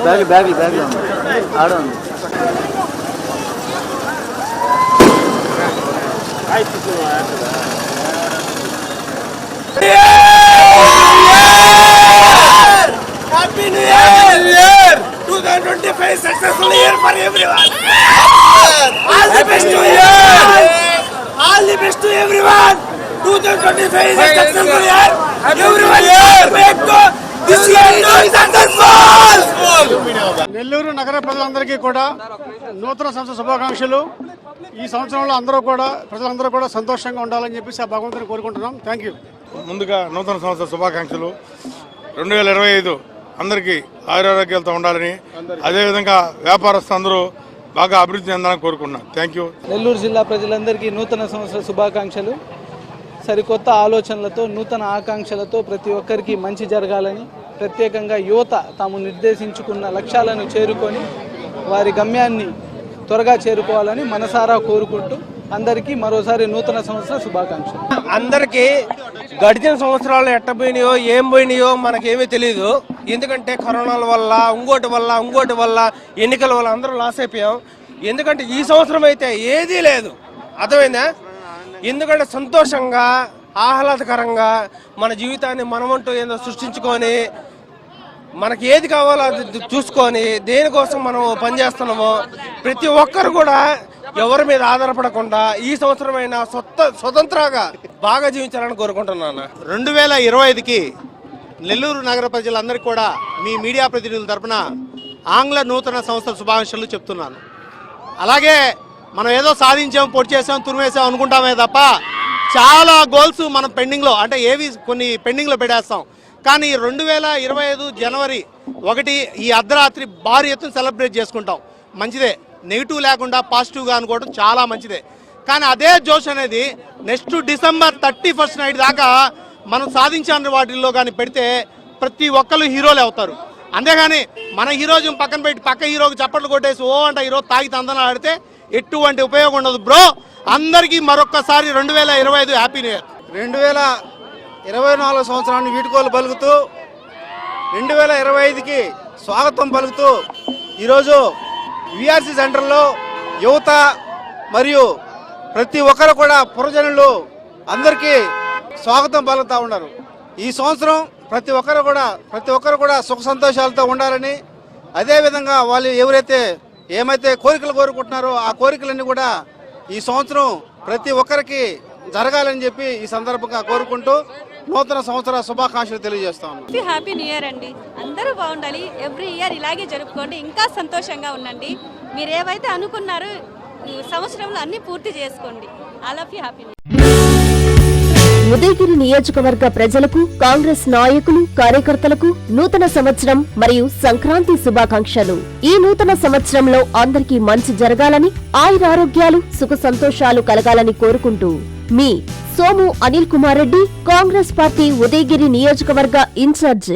Bag ఆడ ఉంది. Happy New Year! 2025 successful year for everyone. All the best to you. All the best to everyone. 2025 is a successful year. Everyone make this year successful. Nellore నగర ప్రజలందరికీ కూడా నూతన సంవత్సర శుభాకాంక్షలు. ఈ సంవత్సరంలో ప్రజలందరూ కూడా సంతోషంగా ఉండాలని చెప్పేసి ఆ భగవంతుని కోరుకుంటున్నాం. Thank you. ముందుగా నూతన సంవత్సర శుభాకాంక్షలు. 2025 అందరికీ ఆరోగ్యాలతో ఉండాలని, అదేవిధంగా వ్యాపారస్తులందరూ బాగా అభివృద్ధి చెందాలని కోరుకుంటున్నాను. Thank you. నెల్లూరు జిల్లా ప్రజలందరికీ నూతన సంవత్సర శుభాకాంక్షలు. సరికొత్త ఆలోచనలతో, నూతన ఆకాంక్షలతో ప్రతి ఒక్కరికి మంచి జరగాలని, ప్రత్యేకంగా యువత తాము నిర్దేశించుకున్న లక్ష్యాలను చేరుకొని వారి గమ్యాన్ని త్వరగా చేరుకోవాలని మనసారా కోరుకుంటూ అందరికీ మరోసారి నూతన సంవత్సర శుభాకాంక్షలు. అందరికీ గడిచిన సంవత్సరాలు ఎట్ట పోయినాయో ఏం పోయినాయో మనకేమీ తెలియదు. ఎందుకంటే కరోనాల వల్ల, ఇంకోటి వల్ల, ఎన్నికల వల్ల అందరూ లాస్ అయిపోయాం. ఎందుకంటే ఈ సంవత్సరం అయితే ఏదీ లేదు, అర్థమైందా? ఎందుకంటే సంతోషంగా, ఆహ్లాదకరంగా మన జీవితాన్ని మనమంటూ ఏదో సృష్టించుకొని, మనకి ఏది కావాలో అది చూసుకొని దేనికోసం మనం పనిచేస్తున్నామో ప్రతి ఒక్కరు కూడా ఎవరి మీద ఆధారపడకుండా ఈ సంవత్సరమైన స్వతంత్రంగా బాగా జీవించాలని కోరుకుంటున్నాను. 2025కి నెల్లూరు నగర ప్రజలందరికీ కూడా మీ మీడియా ప్రతినిధుల తరపున ఆంగ్ల నూతన సంవత్సర శుభాకాంక్షలు చెప్తున్నాను. అలాగే మనం ఏదో సాధించాం, పొడి చేసాం, తురిమేసాం అనుకుంటామే తప్ప చాలా గోల్స్ మనం పెండింగ్లో, అంటే ఏవి కొన్ని పెండింగ్లో పెట్టేస్తాం. కానీ 2025 జనవరి 1 ఈ అర్ధరాత్రి భారీ ఎత్తున సెలబ్రేట్ చేసుకుంటాం. మంచిదే, నెగిటివ్ లేకుండా పాజిటివ్గా అనుకోవడం చాలా మంచిదే. కానీ అదే జోష్ అనేది నెక్స్ట్ డిసెంబర్ 31 నైట్ దాకా మనం సాధించిన వాటిల్లో కానీ పెడితే ప్రతి ఒక్కరు హీరోలే అవుతారు. అంతేగాని మన హీరోజం పక్కన పెట్టి పక్క హీరోకి చప్పట్లు కొట్టేసి ఓ అంట హీరో తాగి తందన ఆడితే ఎటువంటి ఉపయోగం ఉండదు బ్రో. అందరికీ మరొక్కసారి 2025 హ్యాపీ న్యూ ఇయర్. 2024 సంవత్సరాన్ని వీటుకోలు పలుకుతూ 2025కి స్వాగతం పలుకుతూ ఈరోజు విఆర్సి సెంటర్లో యువత మరియు ప్రతి ఒక్కరు కూడా పురజనులు అందరికీ స్వాగతం పలుకుతూ ఉన్నారు. ఈ సంవత్సరం ప్రతి ఒక్కరు కూడా సుఖ సంతోషాలతో ఉండాలని, అదేవిధంగా వాళ్ళు ఏమైతే కోరికలు కోరుకుంటున్నారో ఆ కోరికలన్నీ కూడా ఈ సంవత్సరం ప్రతి ఒక్కరికి జరగాలని చెప్పి ఈ సందర్భంగా కోరుకుంటూ నూతన సంవత్సర శుభాకాంక్షలు తెలియజేస్తాను. హ్యాపీ న్యూ ఇయర్ అండి. అందరూ బాగుండాలి. ఎవ్రీ ఇయర్ ఇలాగే జరుపుకోండి. ఇంకా సంతోషంగా ఉండండి. మీరు ఏవైతే అనుకున్నారో సంవత్సరంలో అన్ని పూర్తి చేసుకోండి. I love you. Happy new year. Udayagiri నియోజకవర్గ ప్రజలకు, కాంగ్రెస్ నాయకులు, కార్యకర్తలకు నూతన సంవత్సరం మరియు సంక్రాంతి శుభాకాంక్షలు. ఈ నూతన సంవత్సరంలో అందరికీ మంచి జరగాలని, ఆయురారోగ్యాలు, సుఖ సంతోషాలు కలగాలని కోరుకుంటూ మీ సోము అనిల్ కుమార్ రెడ్డి, కాంగ్రెస్ పార్టీ ఉదయగిరి నియోజకవర్గ ఇన్ఛార్జ్.